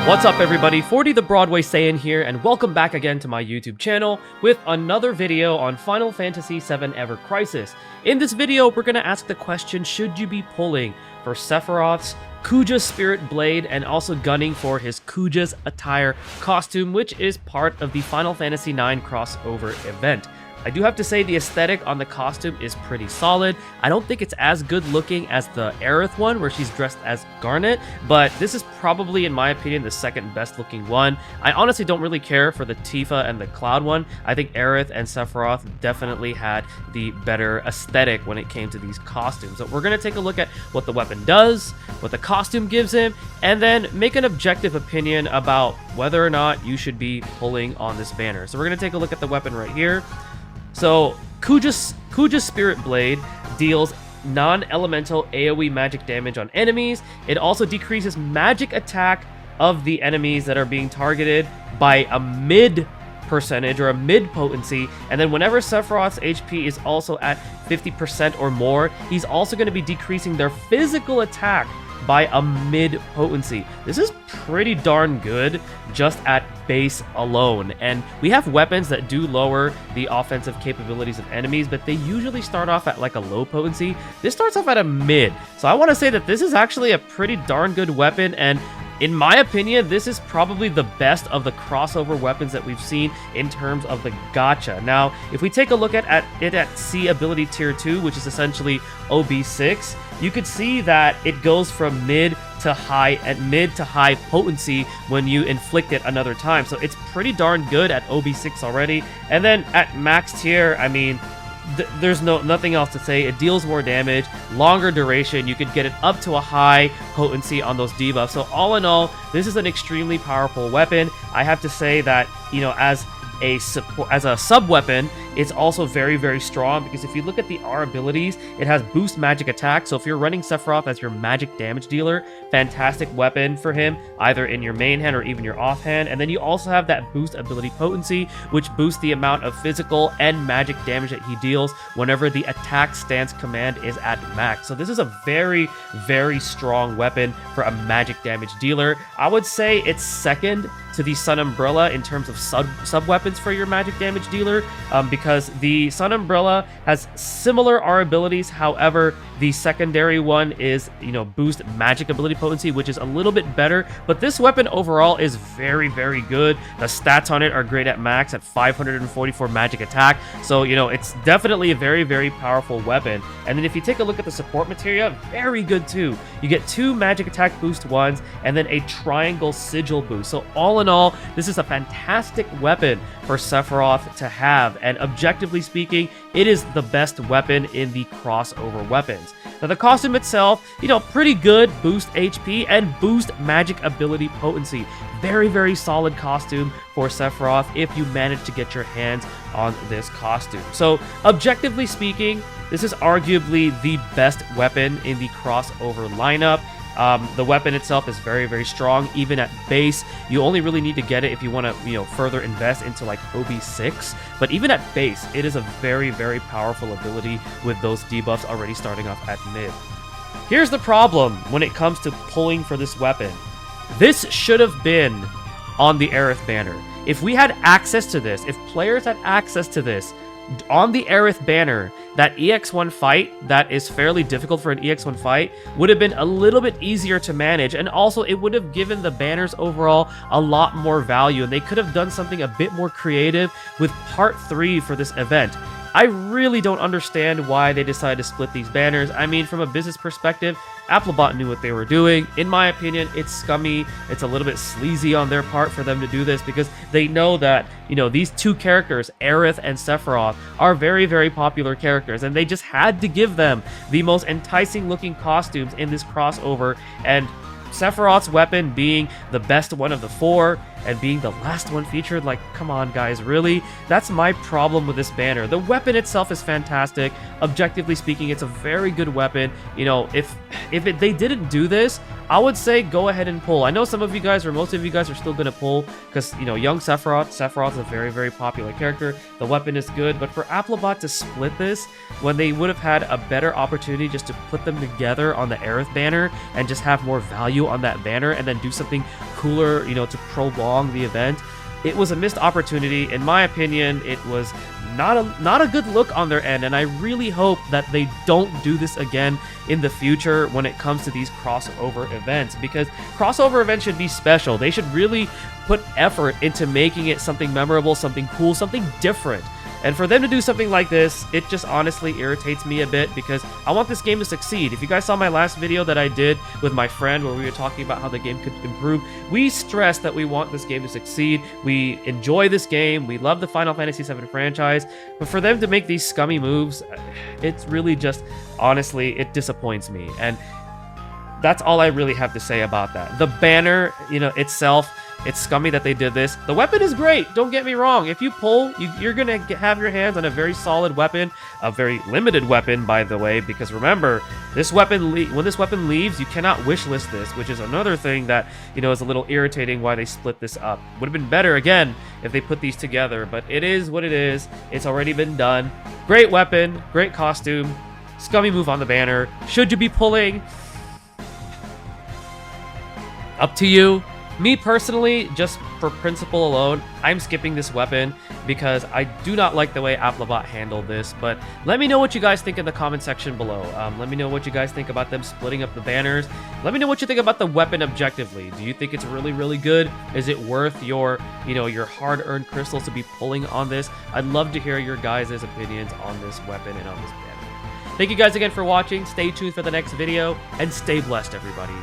What's up everybody, 40 the Broadway Saiyan here, and welcome back again to my YouTube channel with another video on Final Fantasy VII Ever Crisis. In this video, we're going to ask the question, should you be pulling for Sephiroth's KUJA'S Spirit Blade and also gunning for his KUJA'S attire costume, which is part of the Final Fantasy IX crossover event. I do have to say the aesthetic on the costume is pretty solid. I don't think it's as good looking as the Aerith one where she's dressed as Garnet, but this is probably, in my opinion, the second best looking one. I honestly don't really care for the Tifa and the Cloud one. I think Aerith and Sephiroth definitely had the better aesthetic when it came to these costumes. So we're going to take a look at what the weapon does, what the costume gives him, and then make an objective opinion about whether or not you should be pulling on this banner. So we're going to take a look at the weapon right here. So, KUJA'S Spirit Blade deals non-elemental AoE magic damage on enemies. It also decreases magic attack of the enemies that are being targeted by a mid percentage or a mid potency, and then whenever Sephiroth's HP is also at 50% or more, he's also going to be decreasing their physical attack by a mid potency. This is pretty darn good just at base alone, and we have weapons that do lower the offensive capabilities of enemies, but they usually start off at like a low potency. This starts off at a mid, so I want to say that this is actually a pretty darn good weapon, and in my opinion, this is probably the best of the crossover weapons that we've seen in terms of the gacha. Now, if we take a look at it at C ability tier 2, which is essentially OB6, you could see that it goes from mid to high potency when you inflict it another time. So it's pretty darn good at OB6 already. And then at max tier, I mean, there's nothing else to say. It deals more damage, longer duration. You could get it up to a high potency on those debuffs. So all in all, this is an extremely powerful weapon. I have to say that, you know, as a sub weapon, it's also very, very strong, because if you look at the R abilities, it has boost magic attack. So if you're running Sephiroth as your magic damage dealer, fantastic weapon for him, either in your main hand or even your offhand. And then you also have that boost ability potency, which boosts the amount of physical and magic damage that he deals whenever the attack stance command is at max. So this is a very, very strong weapon for a magic damage dealer. I would say it's second to the Sun Umbrella in terms of sub weapons for your magic damage dealer, because the Sun Umbrella has similar R abilities. However, the secondary one is, you know, boost magic ability potency, which is a little bit better, but this weapon overall is very, very good. The stats on it are great at max at 544 magic attack, so, you know, it's definitely a very, very powerful weapon. And then if you take a look at the support materia, very good too. You get 2 magic attack boost ones and then a triangle sigil boost. So all in all, this is a fantastic weapon for Sephiroth to have, and objectively speaking, it is the best weapon in the crossover weapons. Now the costume itself, you know, pretty good, boost HP and boost magic ability potency. Very, very solid costume for Sephiroth if you manage to get your hands on this costume. So objectively speaking, this is arguably the best weapon in the crossover lineup. The weapon itself is very, very strong. Even at base, you only really need to get it if you want to, you know, further invest into like OB6. But even at base, it is a very, very powerful ability with those debuffs already starting off at mid. Here's the problem when it comes to pulling for this weapon. This should have been on the Aerith banner. If we had access to this, if players had access to this on the Aerith banner, that EX1 fight that is fairly difficult for an EX1 fight would have been a little bit easier to manage, and also it would have given the banners overall a lot more value, and they could have done something a bit more creative with part 3 for this event. I really don't understand why they decided to split these banners. I mean, from a business perspective, Applebot knew what they were doing. In my opinion, it's scummy. It's a little bit sleazy on their part for them to do this, because they know that, you know, these two characters, Aerith and Sephiroth, are very, very popular characters, and they just had to give them the most enticing looking costumes in this crossover. And Sephiroth's weapon being the best one of the 4 and being the last one featured, like, come on guys, really? That's my problem with this banner. The weapon itself is fantastic. Objectively speaking, it's a very good weapon. You know, if they didn't do this, I would say go ahead and pull. I know some of you guys, or most of you guys, are still going to pull because, you know, young Sephiroth is a very, very popular character. The weapon is good, but for Applebot to split this when they would have had a better opportunity just to put them together on the Aerith banner and just have more value on that banner and then do something cooler, you know, to prolong the event. It was a missed opportunity. In my opinion, it was not a good look on their end, and I really hope that they don't do this again in the future when it comes to these crossover events, because crossover events should be special. They should really put effort into making it something memorable, something cool, something different. And for them to do something like this, it just honestly irritates me a bit, because I want this game to succeed. If you guys saw my last video that I did with my friend where we were talking about how the game could improve, we stressed that we want this game to succeed. We enjoy this game. We love the Final Fantasy VII franchise. But for them to make these scummy moves, it's really just, honestly, it disappoints me. And that's all I really have to say about that. The banner, you know, itself, it's scummy that they did this. The weapon is great, don't get me wrong. If you pull, you're gonna have your hands on a very solid weapon, a very limited weapon, by the way, because remember, this weapon when this weapon leaves, you cannot wishlist this, which is another thing that, you know, is a little irritating why they split this up. Would have been better, again, if they put these together, but it is what it is. It's already been done. Great weapon, great costume, scummy move on the banner. Should you be pulling? Up to you. Me personally, just for principle alone, I'm skipping this weapon because I do not like the way Applebot handled this. But let me know what you guys think in the comment section below. Let me know what you guys think about them splitting up the banners. Let me know what you think about the weapon objectively. Do you think it's really, really good? Is it worth your, you know, your hard-earned crystals to be pulling on this? I'd love to hear your guys' opinions on this weapon and on this banner. Thank you guys again for watching. Stay tuned for the next video, and stay blessed, everybody.